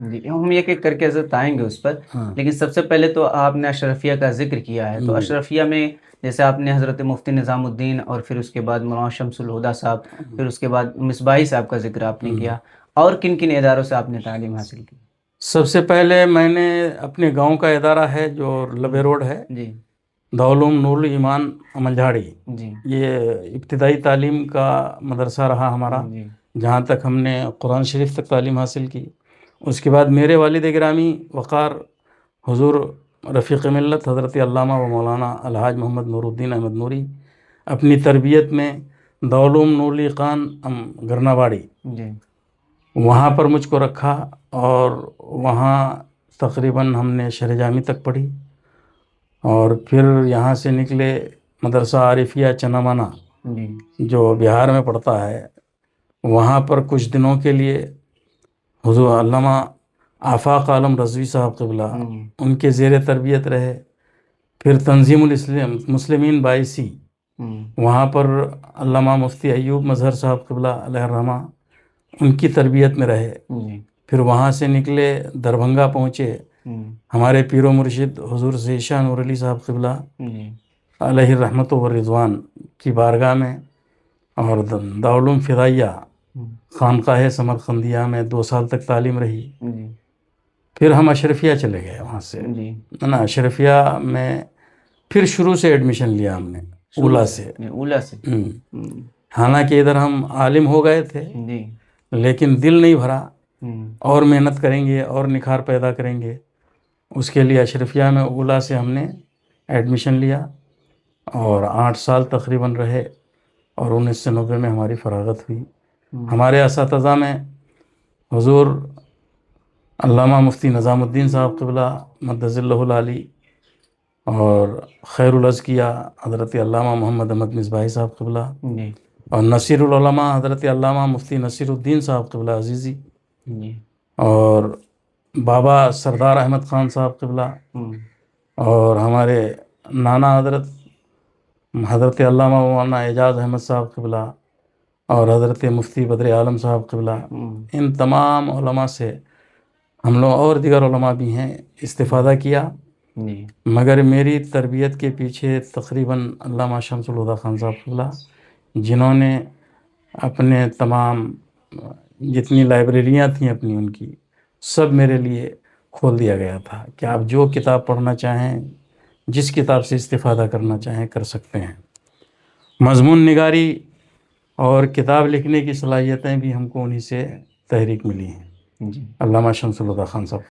جی ہم ایک ایک کر کے حضرت آئیں گے اس پر، ہاں لیکن سب سے پہلے تو آپ نے اشرفیہ کا ذکر کیا ہے، تو جی اشرفیہ میں جیسے آپ نے حضرت مفتی نظام الدین اور پھر اس کے بعد مولانا شمس الہدیٰ صاحب، پھر اس کے بعد مصباحی صاحب کا ذکر آپ نے کیا، اور کن کن اداروں سے آپ نے تعلیم حاصل کی؟ سب سے پہلے میں نے اپنے گاؤں کا ادارہ ہے جو لبے روڈ ہے، جی دارالعلوم نور الایمان منجھاڑی، جی یہ ابتدائی تعلیم کا مدرسہ رہا ہمارا، جی جہاں تک ہم نے قرآن شریف تک تعلیم حاصل کی۔ اس کے بعد میرے والد گرامی وقار حضور رفیق ملت حضرت علامہ و مولانا الحاج محمد نور الدین احمد نوری اپنی تربیت میں دارالعلوم نور الایقان گرناواڑی، جی وہاں پر مجھ کو رکھا، اور وہاں تقریباً ہم نے شرح جامی تک پڑھی، اور پھر یہاں سے نکلے مدرسہ عارفیہ چنامانا جی جو بہار میں پڑتا ہے، وہاں پر کچھ دنوں کے لیے حضور علامہ آفاق عالم رضوی صاحب قبلہ ان کے زیر تربیت رہے۔ پھر تنظیم المسلمین بائیسی، وہاں پر علامہ مفتی ایوب مظہر صاحب قبلہ علیہ الرحمہ ان کی تربیت میں رہے۔ جی پھر وہاں سے نکلے دربھنگا پہنچے، ہمارے پیر و مرشد حضور ذیشان نور علی صاحب قبلہ جی علیہ الرحمۃ و رضوان کی بارگاہ میں، اور دارالعلوم فدائیہ خانقاہ سمرقندیہ میں 2 سال تک تعلیم رہی۔ جی پھر ہم اشرفیہ چلے گئے وہاں سے، جی ہے نا، اشرفیہ میں پھر شروع سے ایڈمیشن لیا ہم نے اولا سے۔ اولا سے حالانکہ ادھر ہم عالم ہو گئے تھے، جی لیکن دل نہیں بھرا، اور محنت کریں گے اور نکھار پیدا کریں گے، اس کے لیے اشرفیہ میں اولا سے ہم نے ایڈمیشن لیا، اور 8 سال تقریباً رہے، اور 1990 میں ہماری فراغت ہوئی۔ ہمارے اساتذہ میں حضور علامہ مفتی نظام الدین صاحب قبلہ مدظ اللہ العالی، اور خیر الازکیہ حضرت علامہ محمد احمد مصباحی صاحب قبلہ، جی اور نصیر العلماء حضرت علامہ مفتی نصیر الدین صاحب قبلہ عزیزی، جی اور بابا سردار احمد خان صاحب قبلہ، اور ہمارے نانا حضرت علامہ مولانا اعجاز احمد صاحب قبلہ، اور حضرت مفتی بدر عالم صاحب قبلہ، ان تمام علماء سے ہم لوگ اور دیگر علماء بھی ہیں استفادہ کیا۔ جی مگر میری تربیت کے پیچھے تقریباً علامہ شمس الہدیٰ خان صاحب قبلہ، جنہوں نے اپنے تمام جتنی لائبریریاں تھیں اپنی، ان کی سب میرے لیے کھول دیا گیا تھا کہ آپ جو کتاب پڑھنا چاہیں، جس کتاب سے استفادہ کرنا چاہیں کر سکتے ہیں۔ مضمون نگاری اور کتاب لکھنے کی صلاحیتیں بھی ہم کو انہی سے تحریک ملی ہیں، جی علامہ شمس الہدیٰ خان صاحب۔